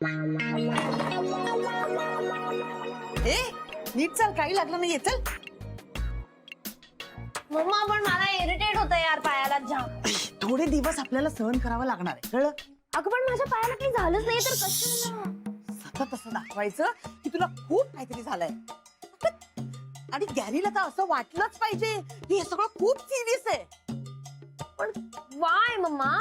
ए नीट चाल, काही लागलं नाहीये, चल. मम्मा पण मला इरिटेट होतं यार पायाला जाम. थोडे दिवस आपल्याला सहन करावं लागणार आहे, कळलं? अगं पण माझ्या पायाला काही झालंच नाही तर कसं. सतत असं दाखवायचं की तुला खूप काहीतरी झालंय. आणि गॅरीला तर असं वाटलंच पाहिजे की हे सगळं खूप सिरियस आहे. पण वाय मम्मा?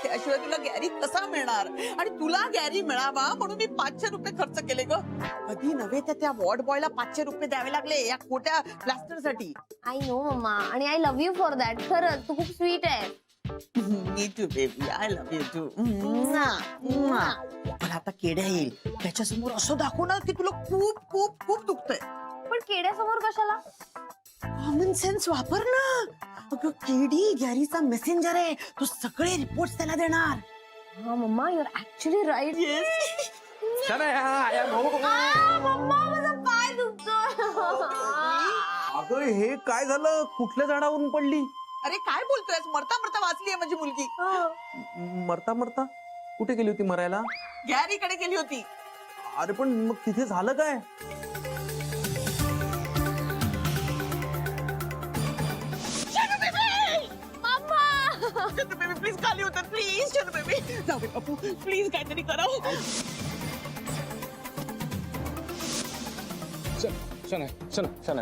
त्याशिवाय तुला गॅरी कसा मिळणार? आणि तुला गॅरी मिळावा म्हणून मी 500 रुपये खर्च केले ग. कधी नव्हे त्या वॉर्ड बॉयला 500 रुपये द्यावे लागले या खोट्या प्लास्टर साठी. आय नो मम्मा आणि I love you for that. खरंच तू खूप स्वीट आहे. Me too baby, I love you too. पण आता केड्या येईल त्याच्यासमोर असं दाखव ना की तुला खूप खूप खूप दुखतंय. पण केड्यासमोर कशाला? कॉमन सेन्स वापर ना. अगं केडी गॅरीचा मेसेंजर आहे, तो सगळे रिपोर्ट त्याला देणार. हा mamma you are actually right. Mamma माझा पाय दुखतो. अगं हे काय झालं? कुठल्या झाडावरून पडली? अरे काय बोलतोय, मरता मरता वाचलीये माझी मुलगी. मरता मरता कुठे गेली होती मरायला? गॅरीकडे गेली होती. अरे पण मग तिथे झालं काय? बेबी प्लीज खाली उतर, प्लीज. चलो बेबी जाऊ दे बापू, प्लीज काहीतरी करावं.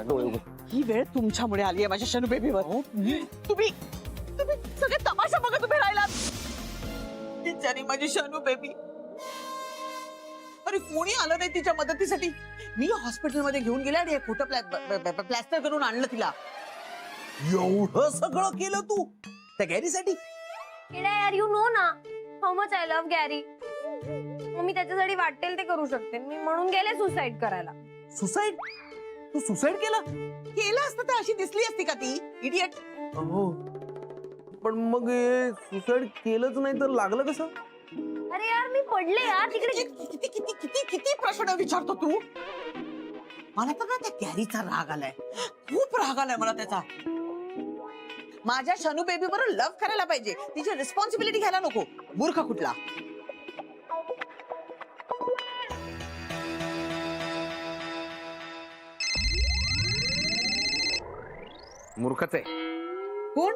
डोळे उघड. ही वेळ तुमच्यामुळे आली आहे माझ्या शनू बेबीवर. तुम्ही सगळे तमाशा बघत उभे राहिलात. बिचारी माझी शनू बेबी. अरे कोणी आलं नाही तिच्या मदतीसाठी. मी हॉस्पिटलमध्ये घेऊन गेले आणि खोटं प्लॅस्टर करून आणलं तिला. एवढं सगळं केलं तू त्या गॅरीसाठी? केड्या यार यू नो ना how much I love Gary. मग मी त्याच्यासाठी वाटेल ते करू शकते. मी म्हणून गेले सुसाईड करायला. सुसाईड? तू सुसाईड केलं? केलं असतं तर अशी दिसली असती का ती इडियट? हो पण मग सुसाईड केलंच नाही तर लागलं कसं? अरे यार मी पडले यार तिकडे. किती किती किती किती प्रश्न विचारतो तू. मला तर ना त्या गॅरीचा राग आलाय, खूप राग आलाय मला त्याचा. माझ्या शनू बेबी बरोबर लव्ह करायला पाहिजे, तिची रिस्पॉन्सिबिलिटी घ्यायला नको. मूर्ख कुठला. मूर्खच आहे. कोण?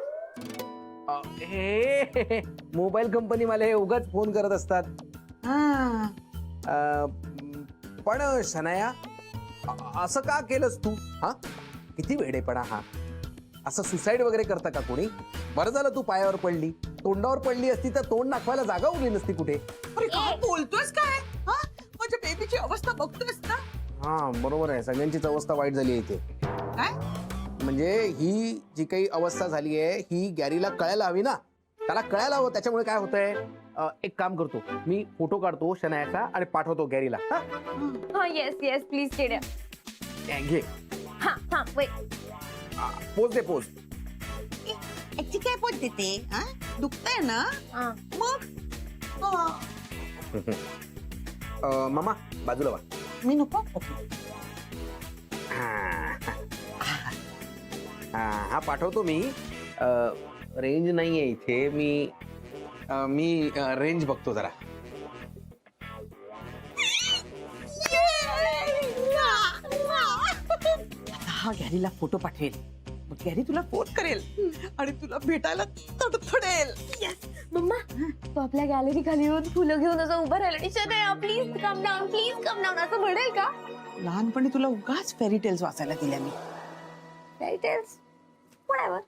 हे मोबाईल कंपनी वाले उगाच फोन करत असतात. पण शनाया असं का केलंस तू? हा किती वेडेपणा हा. असं सुसाईड वगैरे करता का कोणी? बरं झालं तू पायावर पडली. तोंडावर पडली असती तर तोंड दाखवायला जागा उरली नसती कुठे. अरे काय बोलतोयस काय? हा माझ्या बेबीची अवस्था बघतोयस ना. हा बरोबर आहे, सगळ्यांचीच अवस्था वाईट झाली आहे इथे. काय म्हणजे ही जी काही अवस्था झाली आहे ही गॅरीला कळायला हवी ना. त्याला कळायला हवं. त्याच्यामुळे काय होतंय, एक काम करतो मी, फोटो काढतो शनायाचा आणि पाठवतो गॅरीला. हा येस येस प्लीज केड्या. घे. हा हा वेट. पोच दे पोच. याची काय पोट देते? हा दुखतंय ना मग. मामा बाजूला वा. मी नको. हा पाठवतो मी. रेंज नाहीये इथे. मी रेंज बघतो जरा. हा गॅरीला फोटो पाठवेल, मग गॅरी तुला फोन करेल आणि तुला भेटायला तडफडेल. मम्मा तू आपल्या गॅलरी खाली येऊन फुलं घेऊन असं उभं राहिलं आणि शनाया प्लीज कम डाऊन असं म्हणेल का? लहानपणी तुला उगाच फेरी टेल्स वाचायला दिल्या मी. Titles whatever.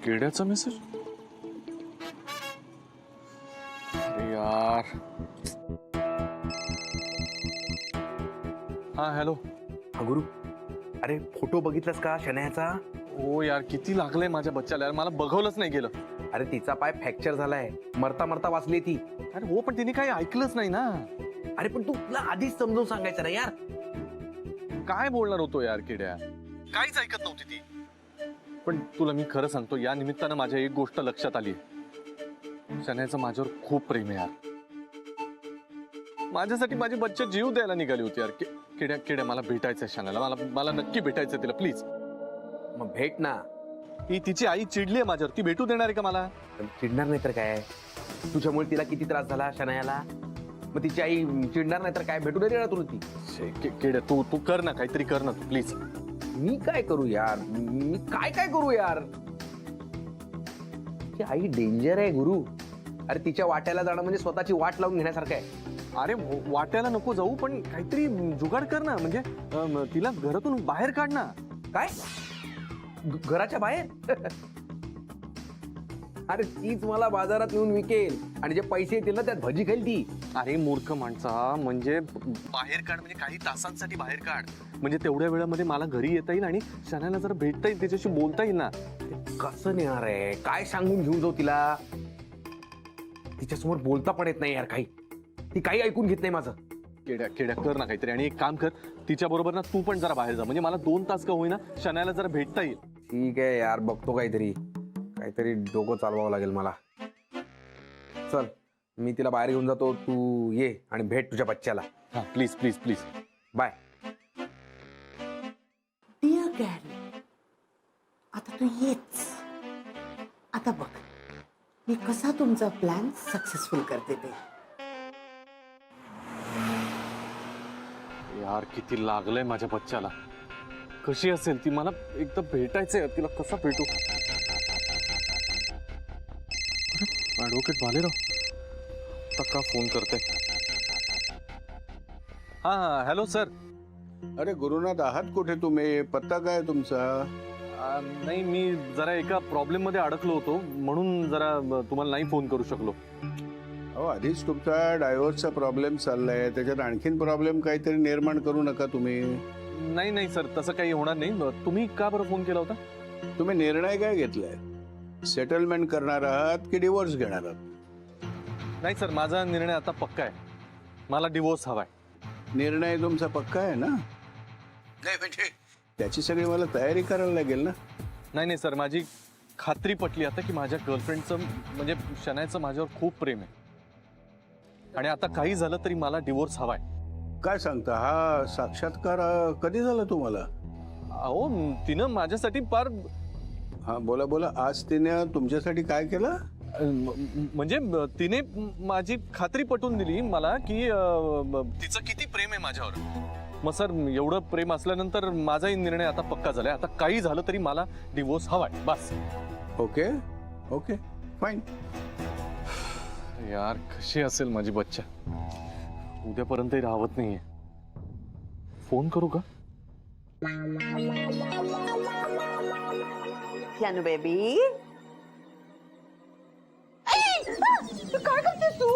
केड्याचा मेसेज? अरे यार. हा हॅलो. हा गुरु, अरे फोटो बघितलास का शनायाचा? हो यार किती लागलंय माझ्या बच्चाला यार. मला बघवलंच नाही गेलं. अरे तिचा पाय फ्रॅक्चर झालाय. मरता मरता वाचली ती. अरे हो पण तिने काही ऐकलंच नाही ना. अरे पण तू तुला आधीच समजून सांगायचं ना यार. काय बोलणार होतो यार किड्या, काहीच ऐकत नव्हती ती. पण तुला मी खरं सांगतो, या निमित्तानं माझ्या एक गोष्ट लक्षात आली. शनायाचं माझ्यावर खूप प्रेम आहे यार. माझ्यासाठी माझी बच्चा जीव द्यायला निघाली होती यार. किड्या किड्या मला भेटायचंय शनायाला. मला नक्की भेटायचंय तिला प्लीज. मग भेट ना. ही तिची आई चिडली आहे माझ्यावर. ती भेटू देणार आहे का मला? चिडणार नाही तर काय. तुझ्यामुळे तिला किती त्रास झाला शनायाला. मग तिची आई चिडणार नाही तर काय, भेटू नाही देणार तुला ती. किड्या तू तू कर ना, काहीतरी कर ना तू प्लीज. मी काय करू यार, मी काय काय करू यार. ती आई डेंजर आहे गुरु. अरे तिच्या वाट्याला जाणं म्हणजे स्वतःची वाट लावून घेण्यासारखं आहे. अरे वाट्याला नको जाऊ, पण काहीतरी जुगाड कर ना, म्हणजे तिला घरातून बाहेर काढ ना. काय घराच्या बाहेर? अरे तीच मला बाजारात नेऊन विकेल आणि जे पैसे येतील ना त्यात भजी खाईल ती. अरे मूर्ख माणसा, म्हणजे बाहेर काढ म्हणजे काही तासांसाठी बाहेर काढ, म्हणजे तेवढ्या वेळामध्ये मला घरी येता येईल आणि शनायाला जरा भेटता येईल, तिच्याशी बोलता येईल ना. कसं नेणार आहे, काय सांगून घेऊन जाऊ तिला. तिच्यासमोर बोलता पण येत नाही यार काही. ती काही ऐकून घेत नाही माझं. केड्या केड्या कर ना काहीतरी, आणि एक काम कर, तिच्या बरोबर ना तू पण जरा बाहेर जा, म्हणजे मला 2 तास का होईना शनायाला जरा भेटता येईल. ठीक आहे यार, बघतो काहीतरी डोकं चालवावं लागेल मला. चल मी तिला बाहेर घेऊन जातो, तू ये आणि भेट तुझ्या बच्च्याला. हा please please please. Bye. Dear Gary, आता तू येच. आता बघ मी कसा तुमचा प्लॅन सक्सेसफुल करते ते. यार किती लागलंय माझ्या बच्च्याला. कशी असेल ती, मला एकदा भेटायचंय, तिला कसं भेटू. ऍडव्होकेट भालेराव तक्का फोन करते. हा हा हॅलो सर. अरे गुरुनाथ, आहात कुठे तुम्ही? पत्ता काय तुमचा? नाही, मी जरा एका प्रॉब्लेम मध्ये अडकलो होतो, म्हणून जरा तुम्हाला नाही फोन करू शकलो. अहो, आधीच तुमचा डायव्होर्सचा प्रॉब्लेम चाललाय, त्याच्यात आणखीन प्रॉब्लेम काहीतरी निर्माण करू नका तुम्ही. नाही नाही सर, तसं काही होणार नाही. तुम्ही का बरं फोन केला होता? तुम्ही निर्णय काय घेतलाय? सेटलमेंट करणार आहात की डिवोर्स घेणार आहात? नाही सर, माझा निर्णय आता पक्का आहे. मला डिवोर्स हवाय. निर्णय तुमचा पक्का आहे ना? नाही म्हणजे त्याची सगळी मला तयारी करायला लागेल ना. नाही नाही सर, माझी खात्री पटली आता की माझ्या गर्लफ्रेंडचं म्हणजे शनायाचं माझ्यावर खूप प्रेम आहे, आणि आता काही झालं तरी मला डिवोर्स हवाय. काय सांगता? हा साक्षात्कार कधी झाला तुम्हाला? अहो, तिनं माझ्यासाठी फार हा बोला बोला. आज तिने तुमच्यासाठी काय केलं? म्हणजे तिने माझी खात्री पटवून दिली मला की तिचं किती प्रेम आहे माझ्यावर. मग सर, एवढं प्रेम असल्यानंतर माझाही निर्णय आता पक्का झालाय. आता काही झालं तरी मला डिवोर्स हवाय, बस. Okay okay fine. यार कशी असेल माझी बच्चा, उद्यापर्यंतही राहत नाहीये. फोन करू का? यानू बेबी, काय करतेस तू?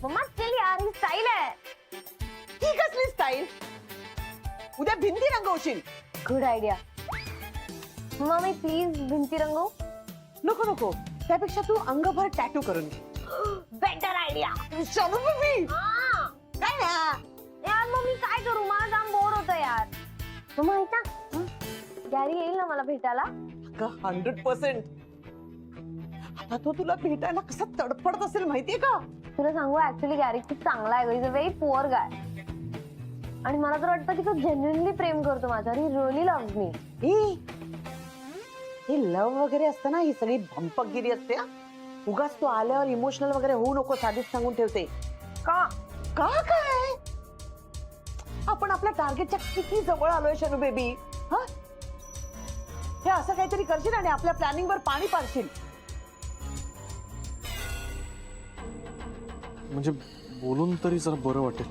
मम्मा चल यार, ही स्टाईल आहे. ही कसली स्टाईल? उद्या भिंती रंगवशील. Good idea. मम्मा मी प्लीज भिंती रंगव. नको नको, त्यापेक्षा तू अंगभर टॅटू करून घे. Better idea. शानू बेबी, काय ना? यार मम्मी काय करू, मला जाम बोर होतं यार. मम्मा ऐक ना, गॅरी येईल ना मला भेटायला? 100%. आता तो तुला भेटायला कसा तडफडत असेल माहितीये का? तुला सांगू, ऍक्च्युली गॅरी खूप चांगला आहे. Is a very poor guy, आणि मला तर वाटतं की तो जेन्युइनली प्रेम करतो माझ्यावर. ही रिअली लव्ह मी. हे लव्ह वगैरे असतं ना, ही सगळी भंपकगिरी असते. उगाच तू आल्यावर इमोशनल वगैरे होऊ नको, आधीच सांगून ठेवते. का का काय? आपण आपल्या टार्गेटच्या किती जवळ आलोय शनू बेबी. हा, हे असं काहीतरी करशील आणि आपल्या प्लॅनिंग वर पाणी पाडशील. म्हणजे बोलून तरी जरा बरं वाटेल.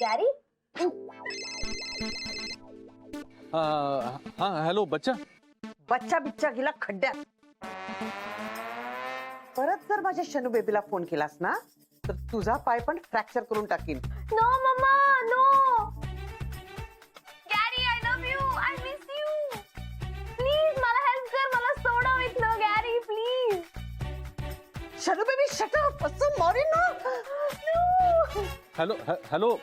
गॅरी, हा हॅलो बच्चा. बच्चा बिच्चा गेला खड्ड्यात. परत जर माझ्या शनू बेबीला फोन केलास ना, तर तुझा पाय पण फ्रॅक्चर करून टाकीन. No mamma no. Gary, I love you, I miss you. Please मला हेल्प कर, मला सोडव इथनं. Gary please. Shanu baby shut up, असं मारीन ना. हॅलो हॅलो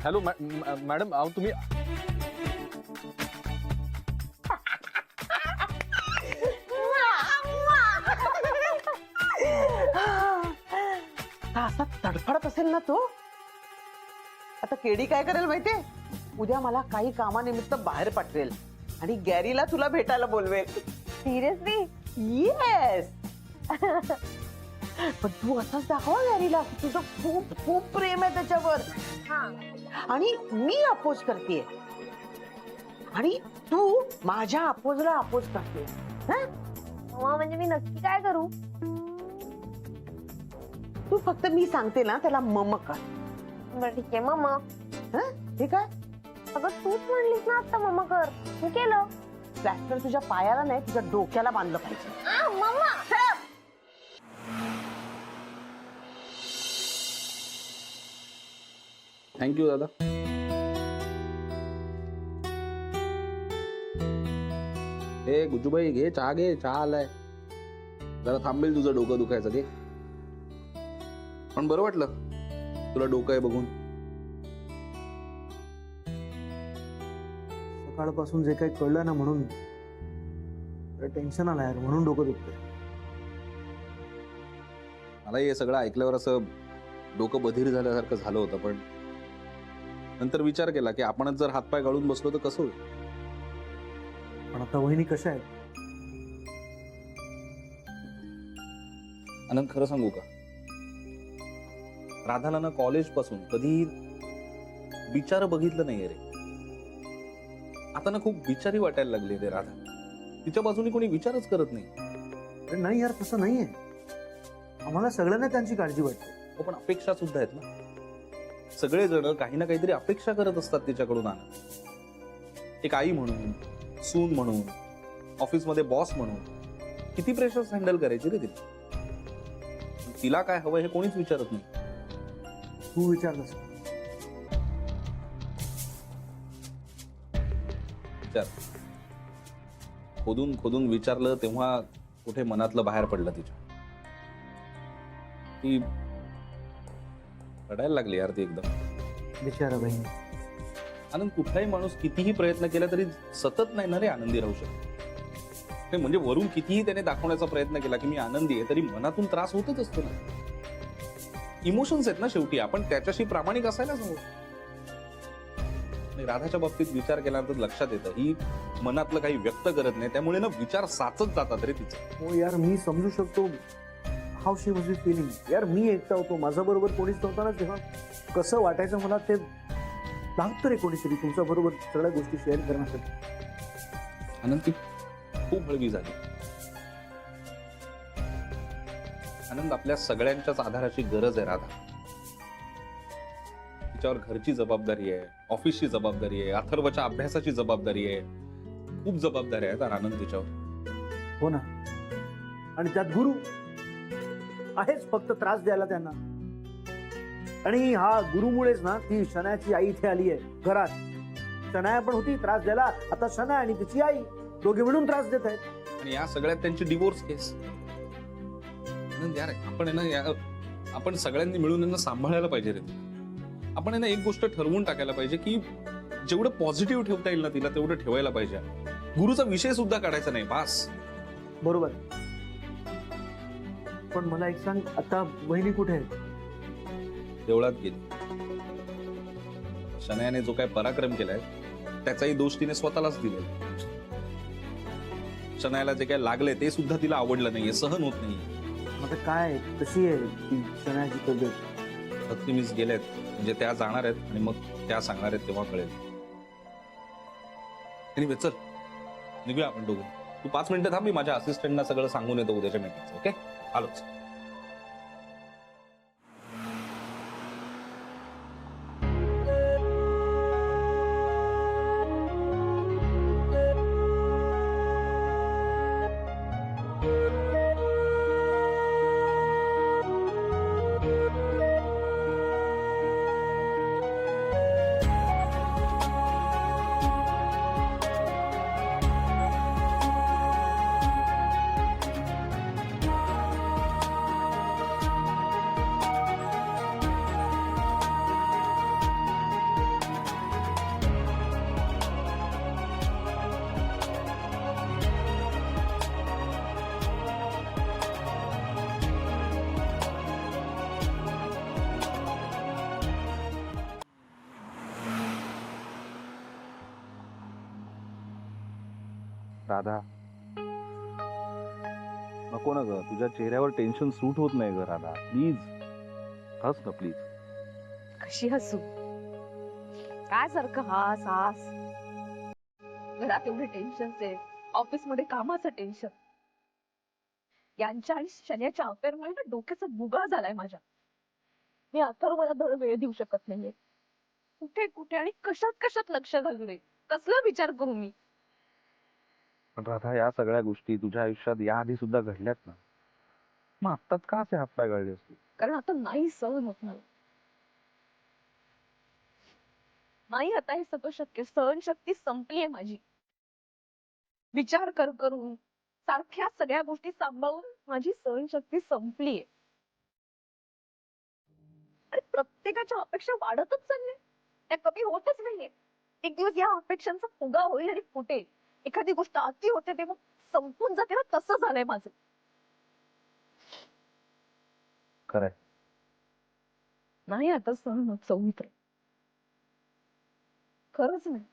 हॅलो मॅडम, अहो तुम्ही असा तडफडत असेल ना तो. आता केडी काय करेल माहितीये? उद्या मला काही कामानिमित्त बाहेर पाठवेल आणि गॅरीला तुला भेटायला बोलवेल. सिरियसली? येस. पण तू असंच दाखव गॅरीला की तुझं खूप खूप प्रेम आहे त्याच्यावर. आणि मी अपोज करते आणि तू माझ्या अपोजला अपोज करते. मम्मा म्हणजे मी नक्की काय करू? तू फक्त मी सांगते ना त्याला मम कर. बरं ठीक आहे मम्मा. ठीक आहे. अगं तूच म्हणलीस ना आता मम्मा कर. मी केलं. प्लॅस्टर तुझ्या पायाला नाही तुझ्या डोक्याला बांधलं पाहिजे. मम्मा थँक्यू दादा. ए गुजूबाई घे चहा आलाय. जरा थांबेल तुझं डोकं दुखायचं घे. पण बरं वाटलं तुला डोकं आहे बघून. सकाळपासून जे काही कळलं ना म्हणून टेन्शन आलं यार, म्हणून डोकं दुखतंय. मला हे सगळं ऐकल्यावर असं डोकं बधीर झाल्यासारखं झालं होतं, पण नंतर विचार केला की आपणच जर हातपाय गाळून बसलो तर कसं होईल. पण आता वहिनी कशा आहेत? आनंद खरं सांगू का, राधाला ना कॉलेज पासून कधी बिचार बघितलं नाहीये रे. आता ना खूप बिचारी वाटायला लागली रे राधा. तिच्या बाजूने कोणी विचारच करत नाही. अरे नाही यार, तसं नाहीये. आम्हाला सगळ्यांना त्यांची काळजी वाटते. हो, पण अपेक्षा सुद्धा आहेत ना. सगळेजण काही ना काहीतरी अपेक्षा करत असतात तिच्याकडून. एक आई म्हणून, सून म्हणून, ऑफिसमध्ये बॉस म्हणून किती प्रेशर्स हँडल करायची रे तिला. तिला काय हवं हे कोणीच विचारत नाही. तू विचारलंस? विचार खोदून खोदून विचारलं तेव्हा कुठे मनातलं बाहेर पडलं तिच्या. ती रडायला लागली यार ती एकदम. बिचारा बहिणी. आनंद, कुठलाही माणूस कितीही प्रयत्न केला तरी सतत नाही ना रे आनंदी राहू शकतो. ते म्हणजे वरून कितीही त्याने दाखवण्याचा प्रयत्न केला की मी आनंदी आहे, तरी मनातून त्रास होतच असतो ना. इमोशन्स आहेत ना शेवटी. आपण त्याच्याशी प्रामाणिक असायलाच हवं. आणि राधाच्या बाबतीत विचार केल्यानंतर लक्षात येतं ही मनातलं काही व्यक्त करत नाही, त्यामुळे ना विचार साचत जातात रे तिचे. हो यार, मी समजू शकतो हाऊ शी वॉज फिलिंग. यार मी एकटा होतो, माझ्या बरोबर कोणीच नव्हतं ना तेव्हा. कसं वाटायचं मला ते लागतं रे कोणीतरी तुमच्या बरोबर सगळ्या गोष्टी शेअर करण्यासाठी. आनंद, ती खूप हळवी झाली. आनंद, आपल्या सगळ्यांच्याच आधाराची गरज आहे राधा. तिच्यावर घरची जबाबदारी आहे, ऑफिसची जबाबदारी आहे, अथर्वच्या अभ्यासाची जबाबदारी आहे. खूप जबाबदारी आहेत आनंद तिच्यावर. हो ना. आणि त्यात गुरु आहेच फक्त त्रास द्यायला त्यांना. आणि हा गुरुमुळेच ना ती शनायाची आई इथे आली आहे घरात. शनाया पण होती त्रास द्यायला, आता शनाया आणि तिची आई दोघे मिळून त्रास देत आहेत. आणि या सगळ्यात त्यांची डिवोर्स केस. यार आपण आहे ना, आपण सगळ्यांनी मिळून यांना सांभाळायला पाहिजे रे. आपण आहे ना एक गोष्ट ठरवून टाकायला पाहिजे की जेवढं पॉझिटिव्ह ठेवता येईल ना तिला तेवढं ठेवायला पाहिजे. गुरुचा विषय सुद्धा काढायचा नाही बास. बरोबर. पण मला एक सांग, आता वहिनी कुठे आहे? देवळात गेली. शनायाने जो काय पराक्रम केलाय त्याचाही दोष तिने स्वतःलाच दिलेला. शनायाला जे काय लागले ते सुद्धा तिला आवडलं नाहीये, सहन होत नाहीये. आता काय, कशी आहे ती शनायाची तब्येत? भक्तिमीस गेलेत म्हणजे त्या जाणार आहेत आणि मग त्या सांगणार आहेत तेव्हा कळेल. Anyway, चल निघूया आपण दोघं. तू 5 मिनिटं थांब, मी माझ्या असिस्टंटना सगळं सांगून येतो उद्याच्या मीटिंगचं. ओके, आलोच. राधा नको ना ग, तुझ्या चेहऱ्यावर टेन्शन सूट होत नाही ग राधा. प्लीज हस ना प्लीज. कशी हसू? काय सारखं हास हास? घरात एवढे टेन्शन आहे, ऑफिस मध्ये कामाचं टेन्शन, यांच्या आणि शन्याच्या अफेअरमुळे ना डोक्याचा बुगा झालाय माझ्या. मी आता मला धड वेळ देऊ शकत नाहीये. कुठे कुठे आणि कशात कशात लक्ष घालू नये, कसला विचार करू मी? पण राधा, या सगळ्या गोष्टी तुझ्या आयुष्यात याआधी सुद्धा घडल्यात ना. मग आत्ताच का असे हातपाय गळले असते? कारण आता नाही सहन होत मला. नाही आता हे सगळं शक्य. सहनशक्ती संपलीये माझी. विचार करून सारख्या सगळ्या गोष्टी सांभाळून माझी सहनशक्ती संपलीये. आणि प्रत्येकाच्या अपेक्षा वाढतच चालल्या, त्या कमी होतच नाहीये. एक दिवस या अपेक्षांचा फुगा होईल आणि फुटेल. एखादी गोष्ट अति होते तेव्हा संपून जाते ना, तसं झालंय माझं. खरंय. नाही आता सहन होत सौमित्र, खरंच नाही.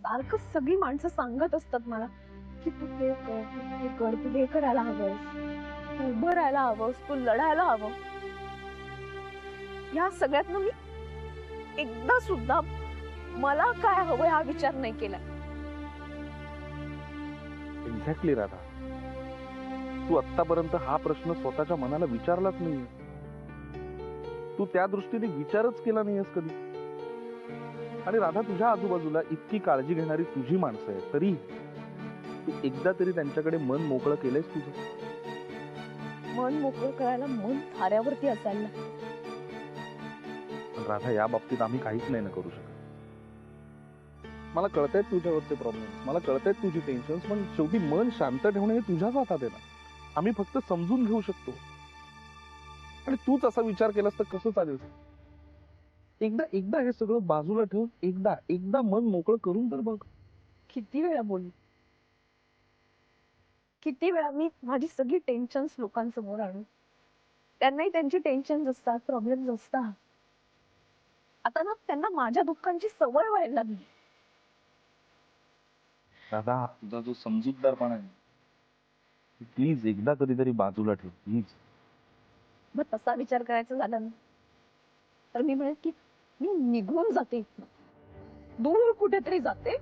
सारखं सगळी माणसं सांगत असतात मला की तू हे कर, तू हे कर, तू हे करायला हवंस, तू उभं राहायला हवंस, तू लढायला हवं. या सगळ्यातनं मी एकदा सुद्धा मला काय हवंय हा विचार नाही केला. एक्झॅक्टली राधा, तू आत्तापर्यंत हा प्रश्न स्वतःच्या मनाला विचारलाच नाहीये. तू त्या दृष्टीने विचारच केला नाहीयेस कधी. आणि राधा, तुझ्या आजूबाजूला इतकी काळजी घेणारी तुझी माणसं आहेत, तरी तू एकदा तरी त्यांच्याकडे मन मोकळं केलंयस तुझं? मन मोकळं करायला मन थाऱ्यावरती असायला. पण राधा, या बाबतीत आम्ही काहीच नाही ना करू शकत. मला कळतायत तुझ्यावरचे प्रॉब्लेम, मला कळतायत तुझी टेन्शन, पण शेवटी मन शांत ठेवणे हे तुझ्याच हातात आहे ना. आम्ही फक्त समजून घेऊ शकतो. आणि तूच असा विचार केलास तर कसं चालेल? एकदा हे सगळं बाजूला ठेवून एकदा मन मोकळं करून तर बघ. किती वेळा बोलू, किती वेळा मी माझी सगळी टेन्शन लोकांसमोर आणू. त्यांनाही त्यांची टेन्शन असतात, प्रॉब्लेम असतात. आता ना त्यांना माझ्या दुःखांची सवय व्हायला लागली. दादा, तुझा जो समजूतदारपणा आहे, प्लीज एकदा कधीतरी बाजूला ठेव प्लीज. मग तसा विचार करायचा झाला ना, तर मी म्हणेन की मी निघून जाते इथनं. दूर कुठेतरी जाते,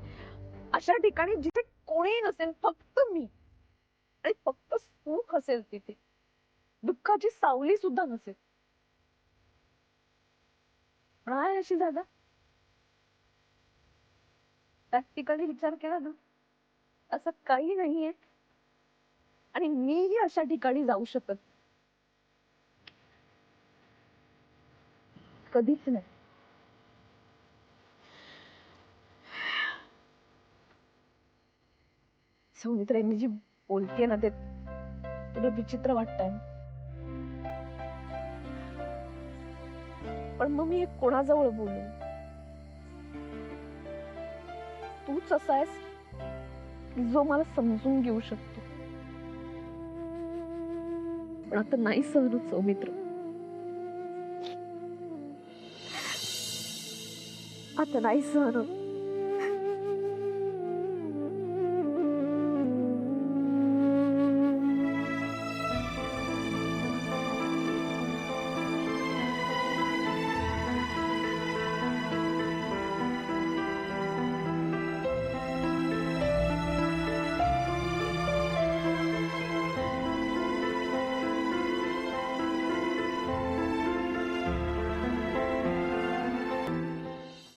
अशा ठिकाणी जिथे कोणी नसेल, फक्त मी. आणि फक्त सुख असेल तिथे, दुःखाची सावली सुद्धा नसेल. पण आहे अशी जागा. प्रॅक्टिकली विचार केला ना, असं काही नाहीये. आणि मीही अशा ठिकाणी जाऊ शकत कधीच नाही. सौमित्र, मी जी बोलतेय ना, ते तुला विचित्र वाटतंय, पण मग मी कोणाजवळ बोलू? तूच असा आहेस जो मला समजून घेऊ शकतो. पण आता नाही सहन होत सौमित्र, आता नाही सहन होत.